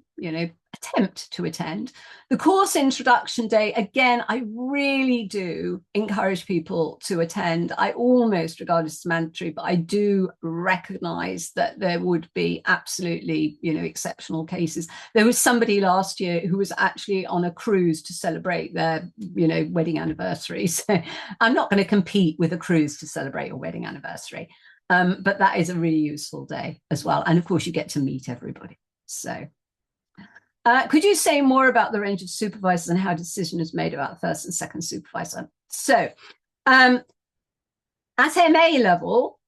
attempt to attend. The course introduction day, again, I really do encourage people to attend. I almost regard it as mandatory, but I do recognize that there would be absolutely, exceptional cases. There was somebody last year who was actually on a cruise to celebrate their, wedding anniversary. So I'm not going to compete with a cruise to celebrate your wedding anniversary. But that is a really useful day as well. And of course, you get to meet everybody. So could you say more about the range of supervisors and how a decision is made about the first and second supervisor? So at MA level,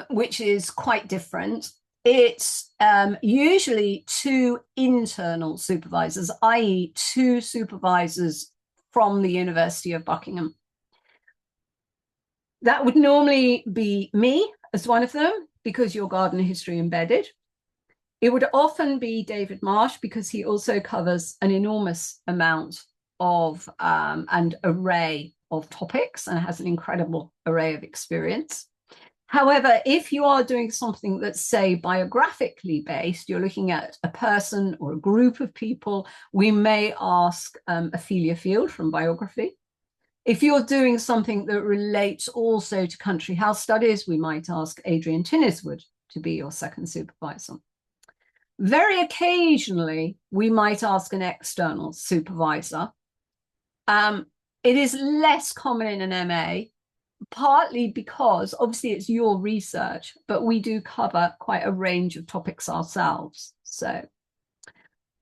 which is quite different, It's usually two internal supervisors, i.e. two supervisors from the University of Buckingham. That would normally be me as one of them, because you're garden history embedded. It would often be David Marsh, because he also covers an enormous amount of and array of topics and has an incredible array of experience. However, if you are doing something that's, say, biographically based, you're looking at a person or a group of people, we may ask Ophelia Field from biography. If you're doing something that relates also to country house studies, we might ask Adrian Tinniswood to be your second supervisor. Very occasionally, we might ask an external supervisor. It is less common in an MA, partly because obviously it's your research, but we do cover quite a range of topics ourselves. So,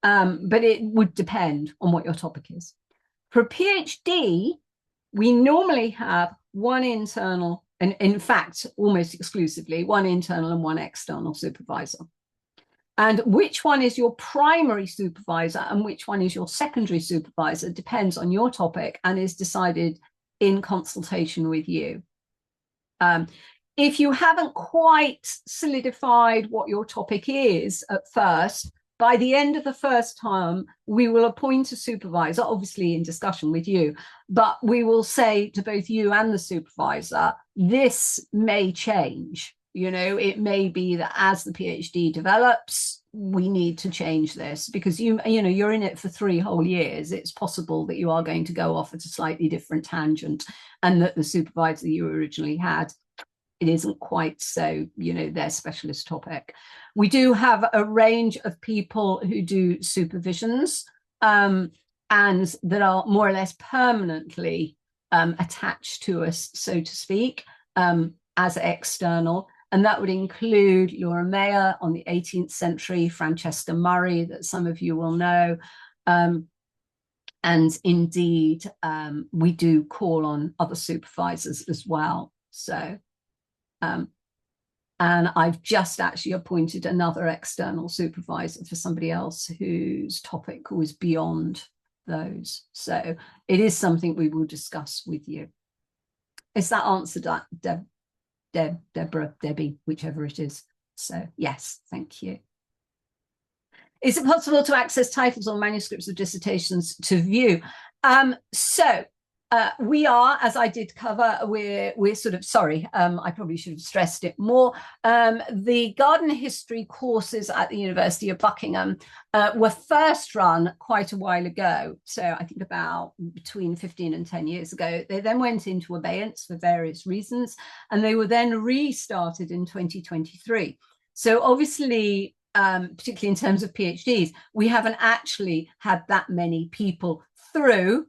but it would depend on what your topic is. For a PhD, we normally have one internal, and in fact, almost exclusively, one internal and one external supervisor. And which one is your primary supervisor and which one is your secondary supervisor depends on your topic and is decided in consultation with you. If you haven't quite solidified what your topic is at first, by the end of the first term, we will appoint a supervisor, obviously in discussion with you, but we will say to both you and the supervisor, this may change. You know, it may be that as the PhD develops, we need to change this, because you know, you're in it for 3 whole years. It's possible that you are going to go off at a slightly different tangent, and that the supervisor you originally had, it isn't quite so, you know, their specialist topic. We do have a range of people who do supervisions and that are more or less permanently attached to us, so to speak, as external. And that would include Laura Mayer on the 18th century, Francesca Murray, that some of you will know. And indeed, we do call on other supervisors as well. So, and I've just actually appointed another external supervisor for somebody else whose topic was beyond those. So it is something we will discuss with you. Is that answered that, Deborah, Debbie, whichever it is? So yes, thank you. Is it possible to access titles or manuscripts of dissertations to view? We are, as I did cover, we're sort of, sorry, I probably should have stressed it more. The garden history courses at the University of Buckingham were first run quite a while ago. So I think about between 15 and 10 years ago. They then went into abeyance for various reasons, and they were then restarted in 2023. So obviously, particularly in terms of PhDs, we haven't actually had that many people through.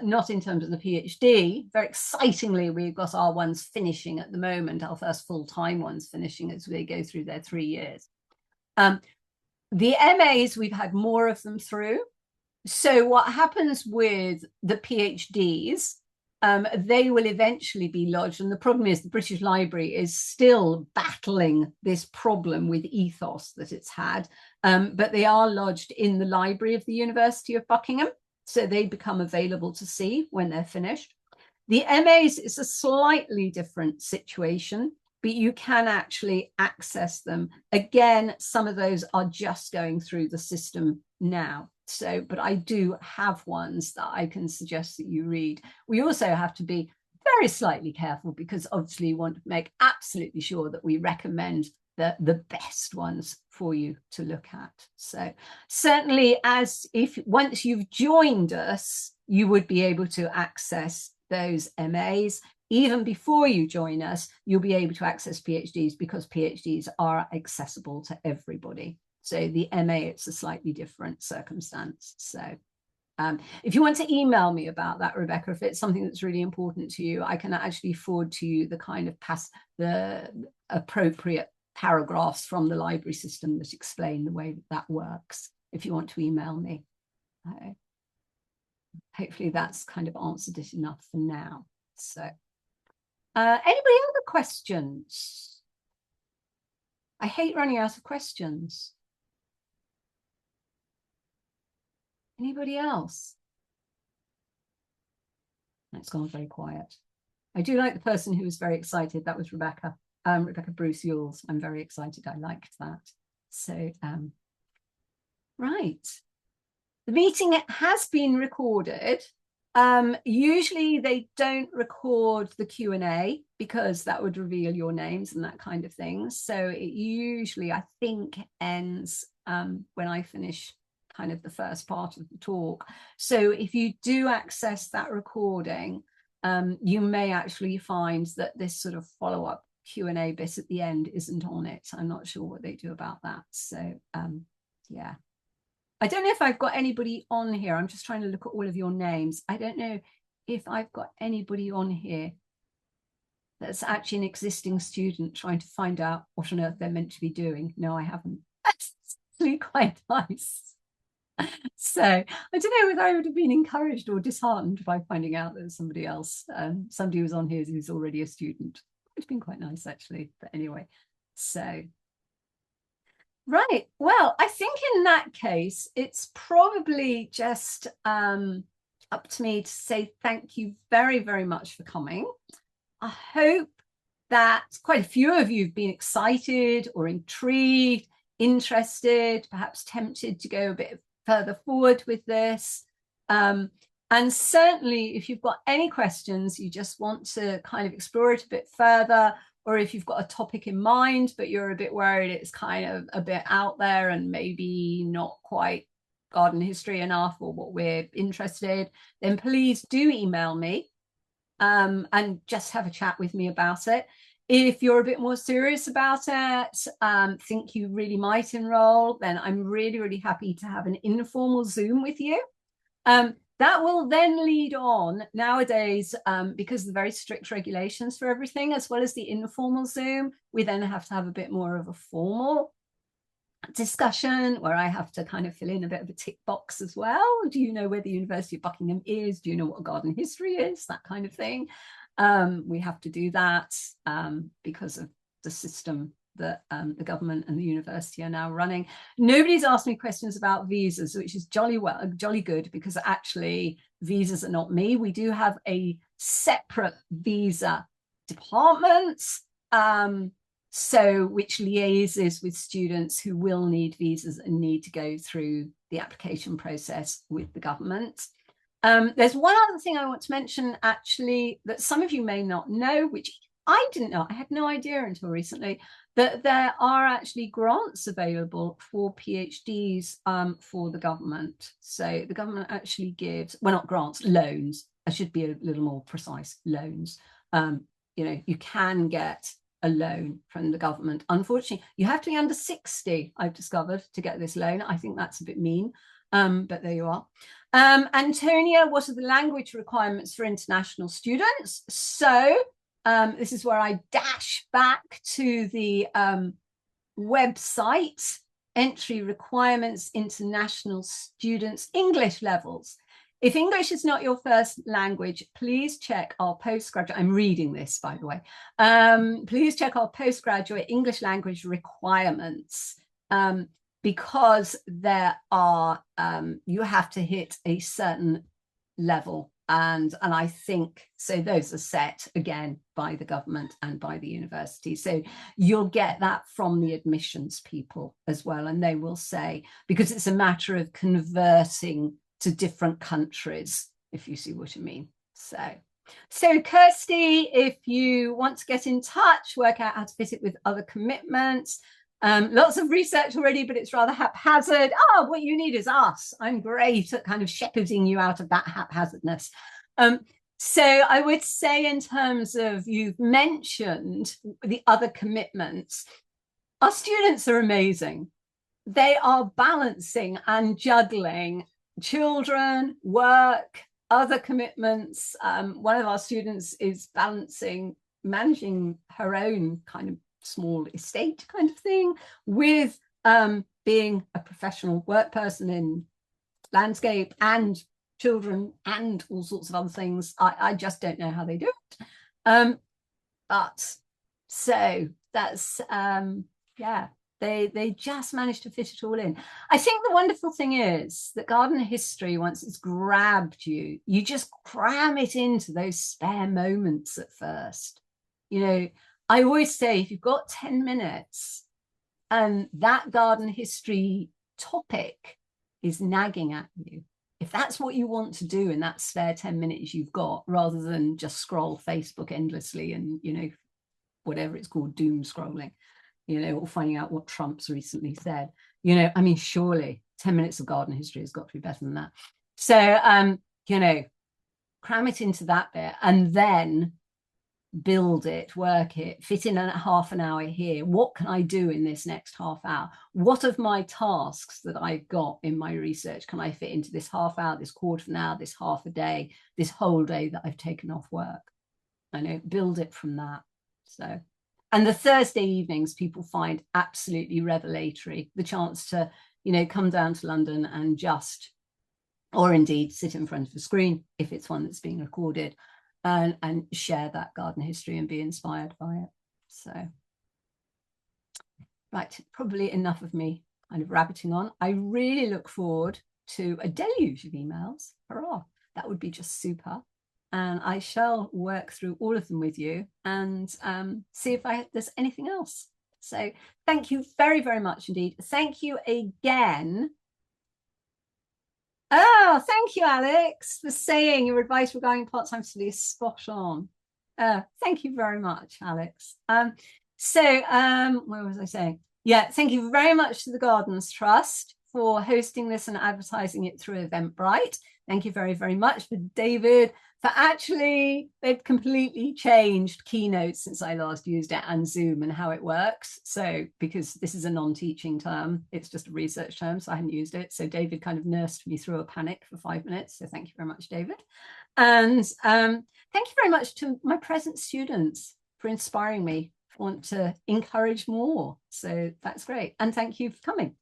Not in terms of the PhD, very excitingly, we've got our ones finishing at the moment, our first full-time ones finishing as they go through their 3 years. The MAs, we've had more of them through. So what happens with the PhDs, they will eventually be lodged. And the problem is the British Library is still battling this problem with ethos that it's had. But they are lodged in the library of the University of Buckingham. So they become available to see when they're finished. The MAs is a slightly different situation, but you can actually access them. Again, some of those are just going through the system now. So, but I do have ones that I can suggest that you read. We also have to be very slightly careful, because obviously you want to make absolutely sure that we recommend the best ones for you to look at. So certainly, once you've joined us, you would be able to access those MAs. Even before you join us, you'll be able to access PhDs, because PhDs are accessible to everybody. So the MA, it's a slightly different circumstance. So if you want to email me about that, Rebecca, if it's something that's really important to you, I can actually forward to you the kind of the appropriate paragraphs from the library system that explain the way that works, if you want to email me. Hopefully that's kind of answered it enough for now. So anybody other questions? I hate running out of questions. Anybody else? It's gone very quiet. I do like the person who was very excited. That was Rebecca. Rebecca Bruce Yules. I'm very excited. I liked that. So, right. The meeting has been recorded. Usually they don't record the Q&A because that would reveal your names and that kind of thing. So it usually, I think, ends when I finish kind of the first part of the talk. So if you do access that recording, you may actually find that this sort of follow-up Q&A bit at the end isn't on it. I'm not sure what they do about that. So yeah. I don't know if I've got anybody on here. I'm just trying to look at all of your names. I don't know if I've got anybody on here that's actually an existing student trying to find out what on earth they're meant to be doing. No, I haven't. That's actually quite nice. So I don't know whether I would have been encouraged or disheartened by finding out that somebody else, somebody was on here who's already a student. It's been quite nice, actually. But anyway, so right. Well, I think in that case, it's probably just up to me to say thank you very, very much for coming. I hope that quite a few of you have been excited or intrigued, interested, perhaps tempted to go a bit further forward with this. And certainly, if you've got any questions, you just want to kind of explore it a bit further, or if you've got a topic in mind, but you're a bit worried it's kind of a bit out there and maybe not quite garden history enough or what we're interested, then please do email me and just have a chat with me about it. If you're a bit more serious about it, think you really might enroll, then I'm really, really happy to have an informal Zoom with you. That will then lead on nowadays, because of the very strict regulations for everything, as well as the informal Zoom, we then have to have a bit more of a formal discussion where I have to kind of fill in a bit of a tick box as well. Do you know where the University of Buckingham is? Do you know what garden history is? That kind of thing. We have to do that because of the system that the government and the university are now running. Nobody's asked me questions about visas, which is jolly good, because actually visas are not me. We do have a separate visa department, so which liaises with students who will need visas and need to go through the application process with the government. There's one other thing I want to mention, actually, that some of you may not know, which I didn't know. I had no idea until recently, that there are actually grants available for PhDs for the government. So the government actually gives, well, not grants, loans. I should be a little more precise, loans. You know, you can get a loan from the government. Unfortunately, you have to be under 60, I've discovered, to get this loan. I think that's a bit mean, but there you are. Antonia, what are the language requirements for international students? So this is where I dash back to the website, entry requirements, international students, English levels. If English is not your first language, please check our postgraduate, I'm reading this, by the way. Please check our postgraduate English language requirements, because there are, you have to hit a certain level. And I think, so those are set again by the government and by the university. So you'll get that from the admissions people as well. And they will say, because it's a matter of converting to different countries, if you see what I mean. So Kirsty, if you want to get in touch, work out how to fit it with other commitments. Lots of research already, but it's rather haphazard. Oh, what you need is us. I'm great at kind of shepherding you out of that haphazardness. So I would say, in terms of, you've mentioned the other commitments, our students are amazing. They are balancing and juggling children, work, other commitments. One of our students is managing her own kind of small estate kind of thing with being a professional work person in landscape and children and all sorts of other things. I just don't know how they do it. But so that's Yeah, they just managed to fit it all in. I think the wonderful thing is that garden history, once it's grabbed you, you just cram it into those spare moments at first. You know, I always say if you've got 10 minutes and that garden history topic is nagging at you, if that's what you want to do in that spare 10 minutes you've got, rather than just scroll Facebook endlessly and, you know, whatever it's called, doom scrolling, you know, or finding out what Trump's recently said. You know, I mean, surely 10 minutes of garden history has got to be better than that. So, you know, cram it into that bit and then build it, work it, fit in a half an hour here. What can I do in this next half hour? What of my tasks that I've got in my research can I fit into this half hour, this quarter of an hour, this half a day, this whole day that I've taken off work? I know, build it from that. So, and the Thursday evenings people find absolutely revelatory. The chance to, you know, come down to London and just, or indeed sit in front of a screen if it's one that's being recorded, and share that garden history and be inspired by it. So, right, probably enough of me kind of rabbiting on. I really look forward to a deluge of emails. Hurrah! That would be just super. And I shall work through all of them with you and see if there's anything else. So thank you very, very much indeed. Thank you again. Oh, thank you, Alex, for saying your advice regarding part-time study is spot on. Thank you very much, Alex. Where was I saying? Yeah, thank you very much to the Gardens Trust for hosting this and advertising it through Eventbrite. Thank you very, very much for David, for actually, they've completely changed Keynote since I last used it, and Zoom and how it works. So, because this is a non-teaching term, it's just a research term, so I hadn't used it. So David kind of nursed me through a panic for 5 minutes. So thank you very much, David. And thank you very much to my present students for inspiring me. I want to encourage more. So that's great. And thank you for coming.